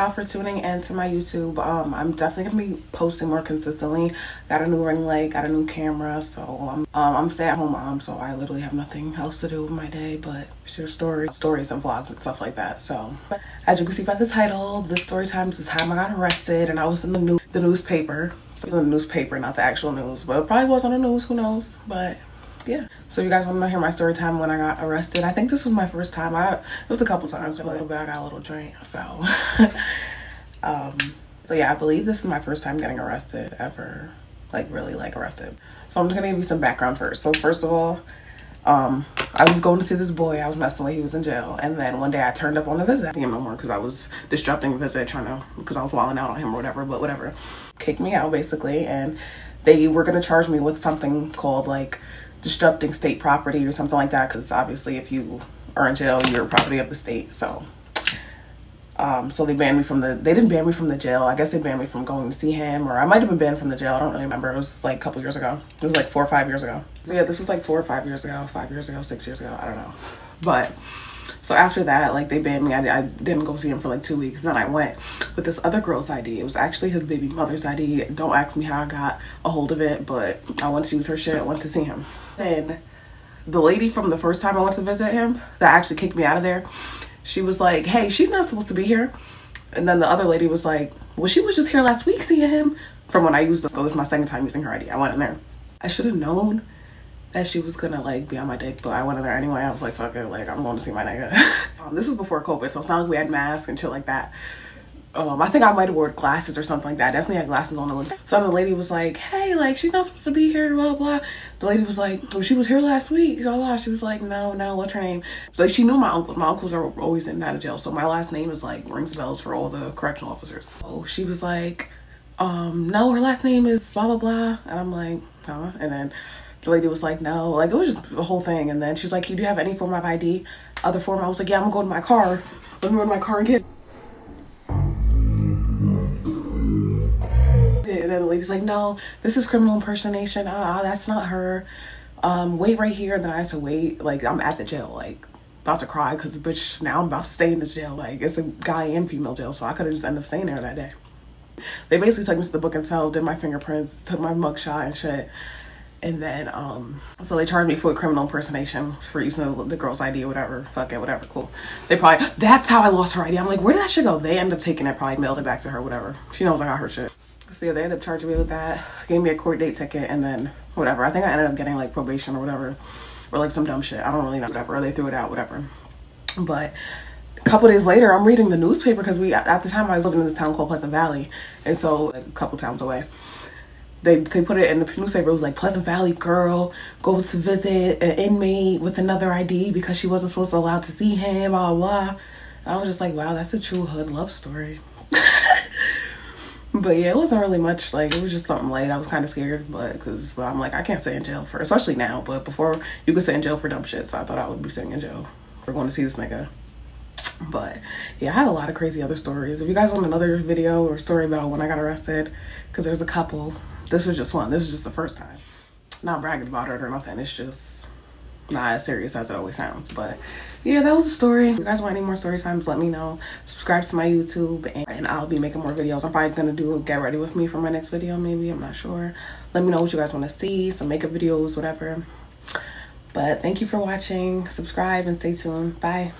y'all for tuning in to my YouTube. I'm definitely gonna be posting more consistently. Got a new ring light, got a new camera, so I'm a stay-at-home mom, so I literally have nothing else to do with my day but share stories and vlogs and stuff like that. So as you can see by the title, this story time is the time I got arrested, and I was in the newspaper. So it was in the newspaper, not the actual news, but it probably was on the news, who knows. But yeah, so you guys want to hear my story time when I got arrested? I think this was my first time. It was a couple times, but a little bit I got a little drink, so so yeah, I believe this is my first time getting arrested ever, like really like arrested. So I'm just gonna give you some background first. So first of all, I was going to see this boy I was messing with. He was in jail, and then one day I turned up on the visit. I didn't see him no more because I was disrupting the visit, because I was wilding out on him or whatever. But whatever, kicked me out basically, and they were gonna charge me with something called like disrupting state property or something like that, because obviously if you are in jail, you're property of the state. So so they banned me from they didn't ban me from the jail. I guess they banned me from going to see him, or I might have been banned from the jail. I don't really remember. It was like a couple years ago. It was like 4 or 5 years ago. So yeah, this was like 4 or 5 years ago, 5 years ago, 6 years ago, I don't know. But so after that, like, they banned me. I didn't go see him for like 2 weeks. Then I went with this other girl's ID. It was actually his baby mother's ID. Don't ask me how I got a hold of it, but I went to use her shit. I went to see him. And the lady from the first time I went to visit him that actually kicked me out of there, she was like, hey, she's not supposed to be here. And then the other lady was like, well, she was just here last week seeing him, from when I used it. So this is my second time using her ID. I went in there. I should have known that she was gonna like be on my dick, but I went in there anyway. I was like, fuck it, like, I'm going to see my nigga. This was before COVID, so it's not like we had masks and shit like that. I think I might have worn glasses or something like that. I definitely had glasses on. So the lady was like, hey, like, she's not supposed to be here, blah, blah. The lady was like, well, she was here last week, blah, blah. She was like, no, what's her name? So like, she knew my uncle. My uncles are always in and out of jail, so my last name is like rings bells for all the correctional officers. Oh, she was like, no, her last name is blah, blah, blah. And I'm like, huh? And then the lady was like, no, like, it was just the whole thing. And then she was like, do you have any form of ID? Other form? I was like, yeah, I'm gonna go to my car. Let me run my car and get it. And then the lady's like, no, this is criminal impersonation. That's not her. Wait right here. And then I had to wait. Like, I'm at the jail, like, about to cry because, bitch, now I'm about to stay in this jail. Like, it's a guy and female jail, so I could have just ended up staying there that day. They basically took me to the book and tell, did my fingerprints, took my mugshot and shit. And then, so they charged me for criminal impersonation for using the girl's ID or whatever. Fuck it, whatever, cool. They probably, that's how I lost her ID. I'm like, where did that shit go? They ended up taking it, probably mailed it back to her, whatever. She knows I got her shit. So yeah, they ended up charging me with that, gave me a court date ticket, and then whatever. I think I ended up getting like probation or whatever, or like some dumb shit. I don't really know, whatever. Or they threw it out, whatever. But a couple days later, I'm reading the newspaper because at the time I was living in this town called Pleasant Valley, and so like, a couple towns away. They put it in the newspaper. It was like, Pleasant Valley girl goes to visit an inmate with another ID because she wasn't supposed to allow to see him, blah, blah. I was just like, wow, that's a true hood love story. But yeah, it wasn't really much. Like, it was just something light. I was kind of scared, but I'm like, I can't stay in jail for, especially now, but before you could stay in jail for dumb shit. So I thought I would be sitting in jail for going to see this nigga. But yeah, I had a lot of crazy other stories. If you guys want another video or story about when I got arrested, because there's a couple. This was just one. This is just the first time. Not bragging about it or nothing. It's just not as serious as it always sounds. But yeah, that was the story. If you guys want any more story times, let me know. Subscribe to my YouTube, and I'll be making more videos. I'm probably gonna do a get ready with me for my next video, maybe. I'm not sure. Let me know what you guys want to see, some makeup videos, whatever. But thank you for watching. Subscribe and stay tuned. Bye.